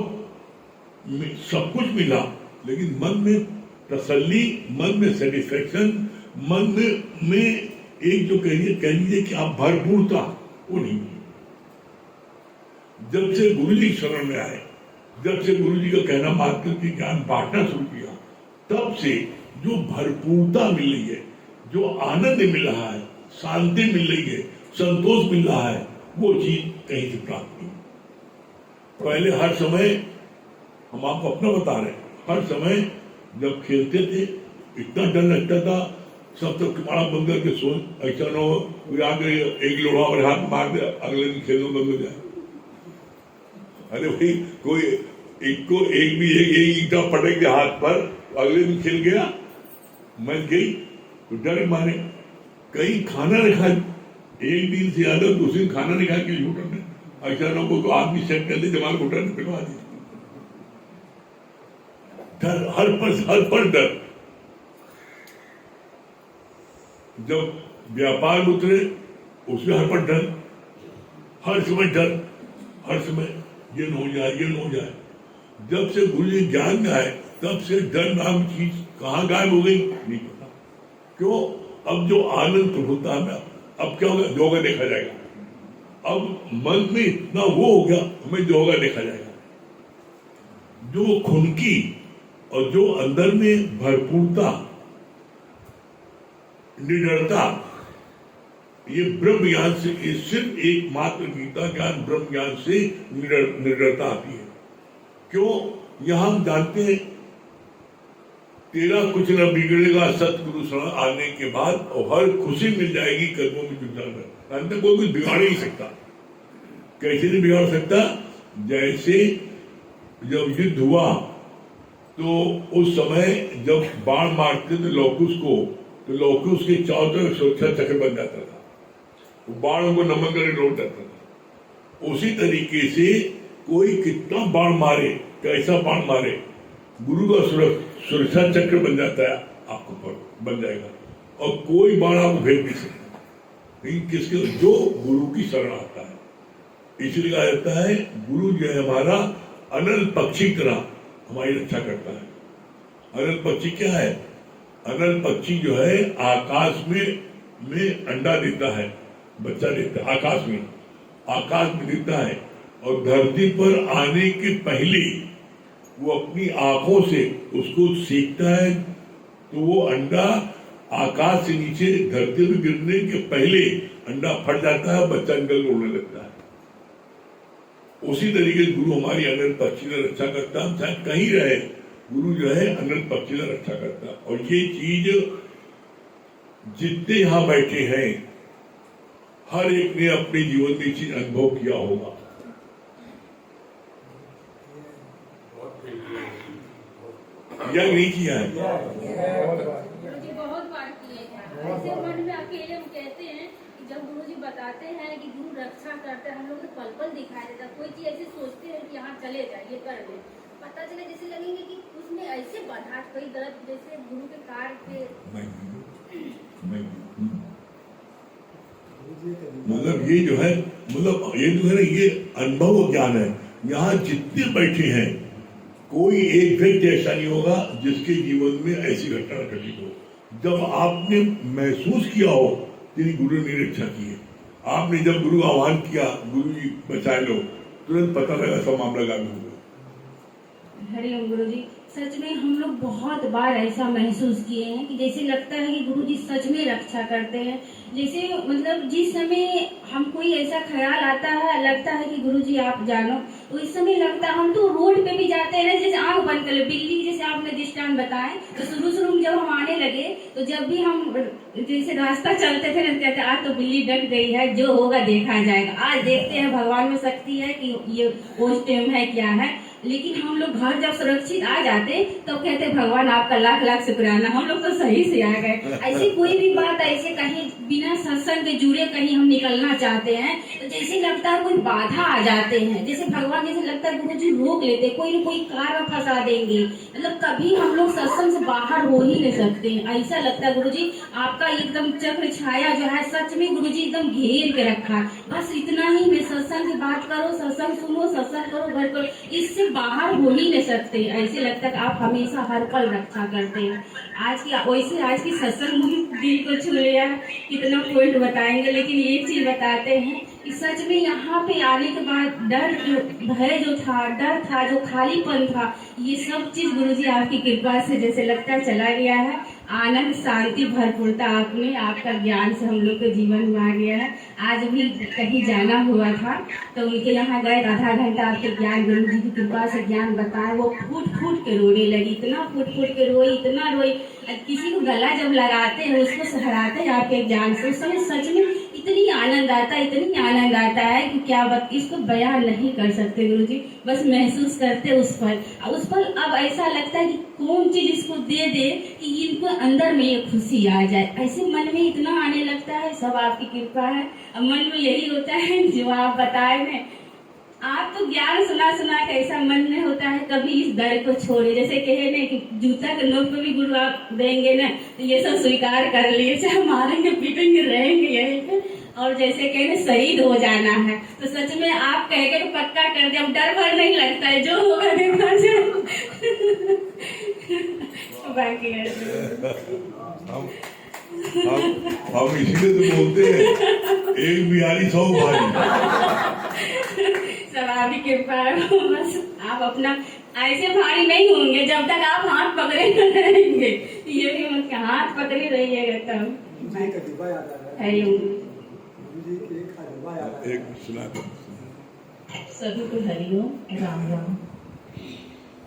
सब कुछ मिला, लेकिन मन में तसल्ली, मन में सेटिस्फेक्शन, मन में एक जो कह लीजिए कि आप भरपूरता, वो नहीं मिली। जब से गुरु जी शरण में आए, जब से गुरु जी का कहना मानकर के ज्ञान बांटना शुरू किया, तब से जो भरपूरता मिल रही है, जो आनंद मिल रहा है, शांति मिल रही है, संतोष मिल रहा है, वो चीज कहीं से प्राप्त नहीं। पहले हर समय, हम आपको अपना बता रहे हैं, हर समय जब खेलते थे इतना डर लगता था, सब तक तुम्हारा बंद करके सो, ऐसा न हो कोई आगे एक लोड़ा और हाथ मार दे, अगले दिन खेलना बंद हो जाए। अरे भाई कोई एक भी ईटा पटक दे हाथ पर, अगले दिन खेल गया, मैं गई तो डर मारे कहीं खाना नहीं खाए, एक दिन से ज्यादा दूसरे दिन खाना नहीं खाए कि झूठा नहीं, ऐसा न हो कोई आदमी सेट कर दे, जमाल घुटा ने पिटवा दी। डर, हर पर डर। जब व्यापार में उतरे उसमें हर पर डर, हर समय डर, हर समय ये न हो जाए, ये न हो जाए। जब से गुरु जी ज्ञान में आए तब से डर नाम की चीज कहाँ गायब हो गई नहीं पता। क्यों? अब जो आनंद होता है ना, अब क्या होगा, जो होगा देखा जाएगा। अब मन में इतना वो हो गया, हमें जो होगा देखा जाएगा। जो खुनकी और जो अंदर में भरपूरता, निडरता, ये ब्रह्म ज्ञान से, ये सिर्फ एकमात्र गीता ज्ञान ब्रह्म ज्ञान से निडरता आती है। क्यों? यहां हम जानते हैं तेरा कुछ न बिगड़ेगा सतगुरु शरण आने के बाद, और हर खुशी मिल जाएगी कर्मों में जुट जाना। अंत कोई कुछ बिगाड़ नहीं सकता। कैसे नहीं बिगाड़ सकता? जैसे जब युद्ध हुआ तो उस समय जब बाण मारते थे लौकुश को, तो लौकुश के चारों तरफ सुरक्षा चक्र बन जाता था, वो बाण को नमन करके लौट जाता था। उसी तरीके से कोई कितना बाण मारे, कैसा बाण मारे, गुरु का सुरक्षा चक्र बन जाता है, आपको पर बन जाएगा, और कोई बाण आपको भेज नहीं सकता। लेकिन किसके? जो गुरु की शरण आता है। इसलिए कहा जाता है गुरु जो है हमारा अनल पक्षी तरह हमारी रक्षा करता है। अनल पक्षी क्या है? अनल पक्षी जो है आकाश में अंडा देता है, बच्चा देता है, आकाश में देता है, और धरती पर आने के पहले वो अपनी आंखों से उसको सीखता है, तो वो अंडा आकाश से नीचे धरती में गिरने के पहले अंडा फट जाता है, बच्चा निकल उड़ने लगता है। उसी तरीके से गुरु हमारी अनंत पक्षी का रक्षा करता है। चाहे कहीं रहे, गुरु जो है अनंत पक्षी का रक्षा करता है। और ये चीज जितने यहां बैठे हैं, हर एक ने अपने जीवन में चीज अनुभव किया होगा। या नहीं किया है?
गुरुजी बहुत बार किए हैं। ऐसे मन में अकेले हम कहते हैं कि जब गुरुजी बताते हैं कि गुरु रक्षा करते हैं, हम लोग पल पल दिखाई देता। कोई चीज ऐसे सोचते हैं कि यहाँ चले जाइए, कर ले, पता चले जैसे लगेंगे कि उसमें ऐसे बाधा, कोई दर्द, जैसे गुरु के कार्य के
मतलब ये जो है, मतलब ये जो है ना, ये अनुभव ज्ञान है। यहाँ जितने बैठे हैं, कोई एक व्यक्ति ऐसा नहीं होगा जिसके जीवन में ऐसी घटना घटित हो। जब आपने महसूस किया हो कि गुरु ने रक्षा की है, आपने जब गुरु आह्वान किया, गुरु जी बचाए लो, तुरंत पता लगा सब मामला गायब हो गया।
हरिओम गुरुजी, सच में हम लोग बहुत बार ऐसा महसूस किए हैं कि जैसे लगता है कि गुरुजी सच में रक्षा करते हैं। जैसे मतलब जिस समय हम कोई ऐसा ख्याल आता है, लगता है कि गुरुजी आप जानो, तो इस समय लगता है हम तो रोड पे भी जाते हैं, जैसे आंख बंद कर ले, बिल्ली जैसे आपने दृष्टांत बताए, तो शुरू में जब हम आने लगे, तो जब भी हम जैसे रास्ता चलते थे ना, कहते आज तो बिल्ली डट गई है, जो होगा देखा जाएगा। आज देखते हैं भगवान में शक्ति है कि ये उस टाइम है क्या है। लेकिन हम लोग घर जब सुरक्षित आ जाते तो कहते भगवान आपका लाख लाख शुक्राना, हम लोग तो सही से आ गए। ऐसी कोई भी बात, ऐसे कहीं बिना सत्संग के जुड़े कहीं हम निकलना चाहते हैं तो जैसे लगता है कोई बाधा आ जाते हैं, जैसे भगवान जैसे लगता है गुरु जी रोक लेते, कोई न कोई कार में फंसा देंगे, मतलब कभी हम लोग सत्संग से बाहर हो ही नहीं सकते। ऐसा लगता है गुरु जी आपका एकदम चक्र छाया जो है, सच में गुरु जी एकदम घेर के रखा। बस इतना ही, मैं सत्संग की बात करो, सत्संग सुनो, सत्संग करो, घर करो, इससे बाहर हो ही नहीं सकते। ऐसे लगता है कि आप हमेशा हर पल रक्षा करते हैं। आज की सत्संग दिल को छू लिया, कितना पॉइंट बताएंगे, लेकिन एक चीज बताते हैं कि सच में यहाँ पे आने के बाद भय जो था, डर था, जो खालीपन था, ये सब चीज गुरुजी आपकी कृपा से जैसे लगता है चला गया है। आनंद, शांति, भरपूरता आपने, आपका ज्ञान से हम लोग के जीवन में आ गया है। आज भी कहीं जाना हुआ था तो उनके यहाँ गए, आधा घंटा आपके ज्ञान, गुरु जी की कृपा से ज्ञान बताए, वो फूट फूट के रोने लगी, इतना फूट फूट के रोई, इतना रोई। किसी को गला जब लगाते हैं, उसको सहराते हैं आपके ज्ञान से, उस समय सच में इतनी आनंद आता है कि क्या बात, इसको बयान नहीं कर सकते गुरुजी, बस महसूस करते उस पर। अब ऐसा लगता है कि कौन चीज इसको दे दे कि इनको अंदर में ये खुशी आ जाए, ऐसे मन में इतना आने लगता है। सब आपकी कृपा है। अब मन में यही होता है जो आप बताए ना, आप तो ज्ञान सुना सुना के ऐसा मन में होता है कभी इस दर को छोड़े, जैसे कहे ना कि जूता के नोक पे भी गुरु आप देंगे ना तो ये सब स्वीकार कर लिए, चाहे मारेंगे पीटेंगे रहेंगे यहीं पे, और जैसे कहे शहीद हो जाना है। तो सच में आप कह के पक्का कर दिया, अब डर भर नहीं लगता है, जो होगा देखा जाए। बाकी
हम इसीलिए तो बोलते हैं एक बिहारी 100 भारी।
सब आपकी कृपा है, बस आप अपना ऐसे भारी नहीं होंगे जब तक आप हाथ पकड़े न रहेंगे, ये भी मत हाथ पकड़े रहिएगा तब।
एक सुना दो।
सभी को हरिओम राम राम।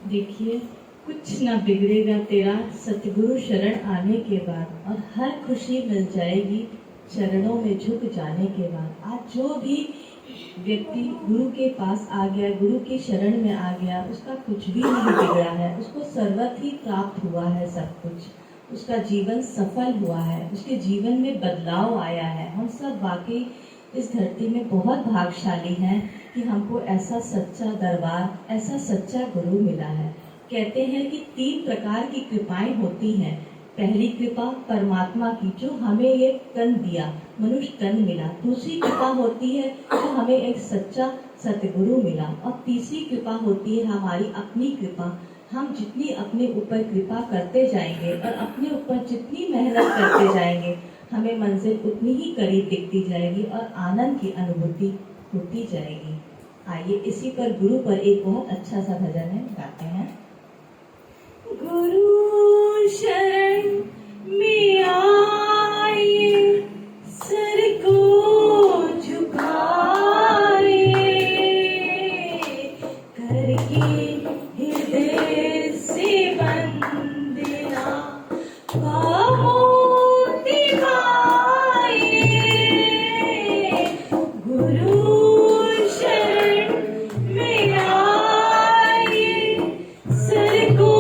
देखिए, कुछ ना बिगड़ेगा तेरा सतगुरु शरण आने के बाद, और हर खुशी मिल जाएगी चरणों में झुक जाने के बाद। आज जो भी व्यक्ति गुरु के पास आ गया, गुरु की शरण में आ गया, उसका कुछ भी नहीं बिगड़ा है, उसको सर्वथ ही प्राप्त हुआ है सब कुछ, उसका जीवन सफल हुआ है, उसके जीवन में बदलाव आया है। हम सब वाकई इस धरती में बहुत भाग्यशाली हैं कि हमको ऐसा सच्चा दरबार, ऐसा सच्चा गुरु मिला है। कहते हैं कि 3 प्रकार की कृपाएं होती हैं। पहली कृपा परमात्मा की, जो हमें एक तन दिया, मनुष्य तन मिला। दूसरी कृपा होती है जो हमें एक सच्चा सतगुरु मिला। और तीसरी कृपा होती है हमारी अपनी कृपा। हम जितनी अपने ऊपर कृपा करते जाएंगे और अपने ऊपर जितनी मेहनत करते जाएंगे, हमें मंजिल उतनी ही करीब दिखती जाएगी और आनंद की अनुभूति होती जाएगी। आइए इसी पर गुरु पर एक बहुत अच्छा सा भजन है, गाते हैं। गुरु शरण में आए, सर को झुकाए, करके हृदय से वंदना मोती पाए। गुरु शरण में आए, सर को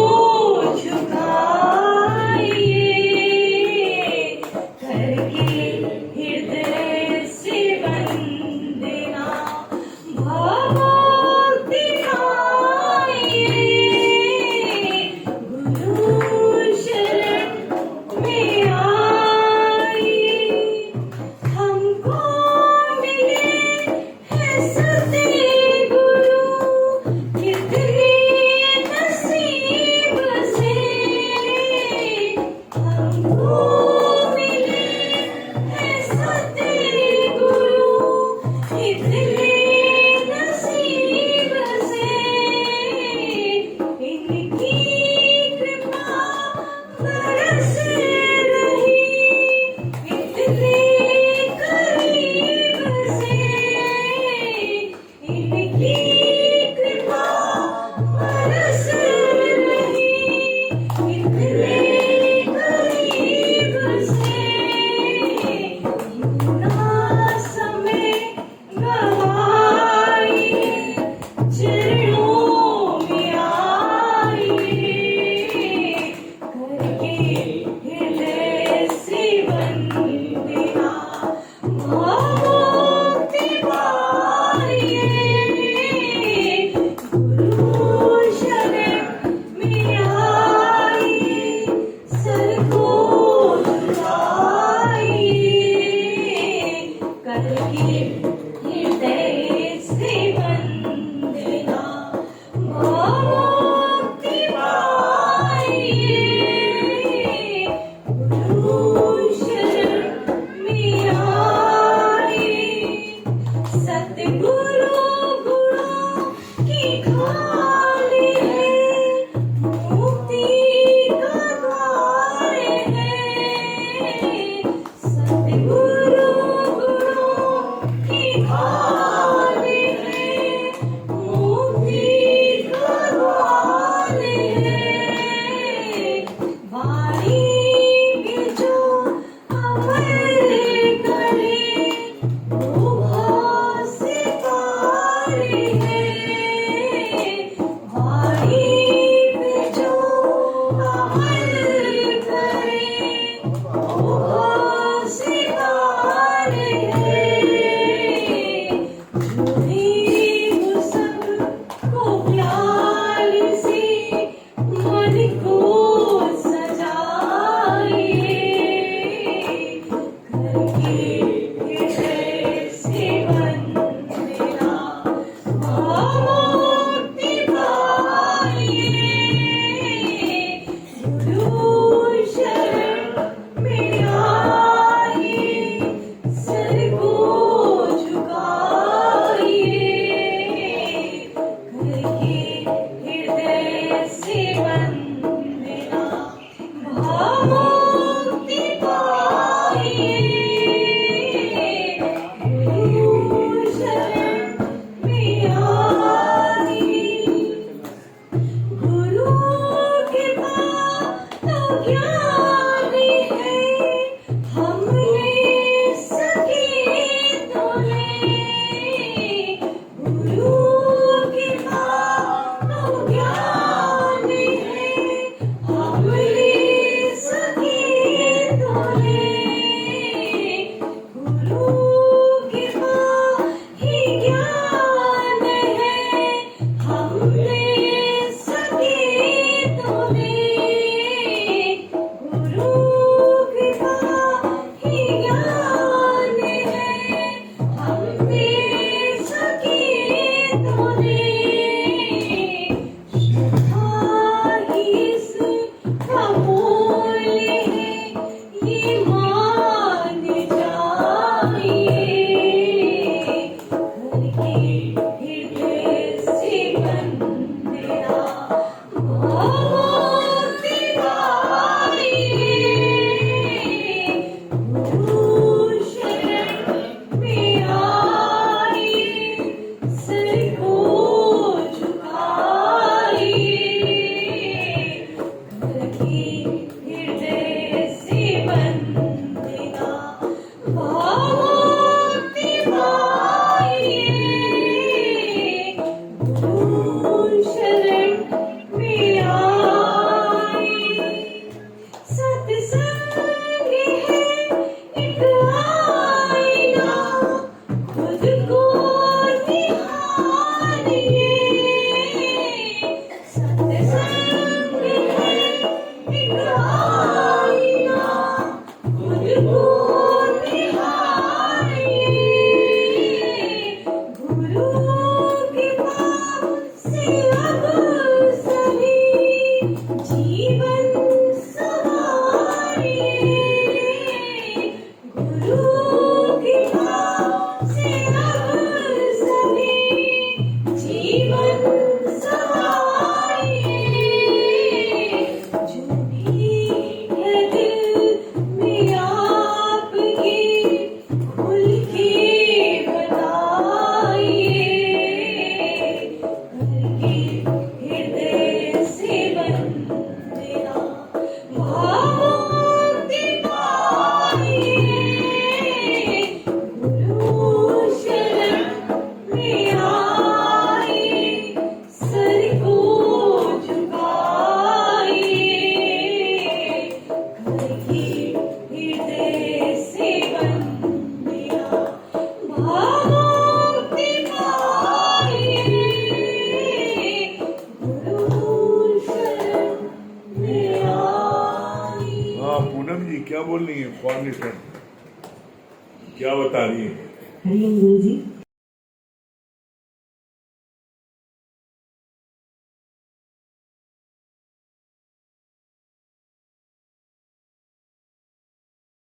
मुझको निहारिए, सत्संग है निहारिया, मुझको निहारिए, गुरु कृपा से अब सभी जीवन सवारिए, गुरु कृपा से अब सभी जीवन सवारिए, जो भी है दिल में आपके खुल के बताइए, करके हृदय से बंदेना भावोक्ति पाइए, गुरु शरण में आइए, सर को झुकाइए, करके हृदय से बंदेना भावोक्ति पाइए, गुरु शरण में आइए।
हाँ पूनम जी क्या बोल रही है? फॉर्मेशन क्या बता रही है?
हरिओम गुरु जी।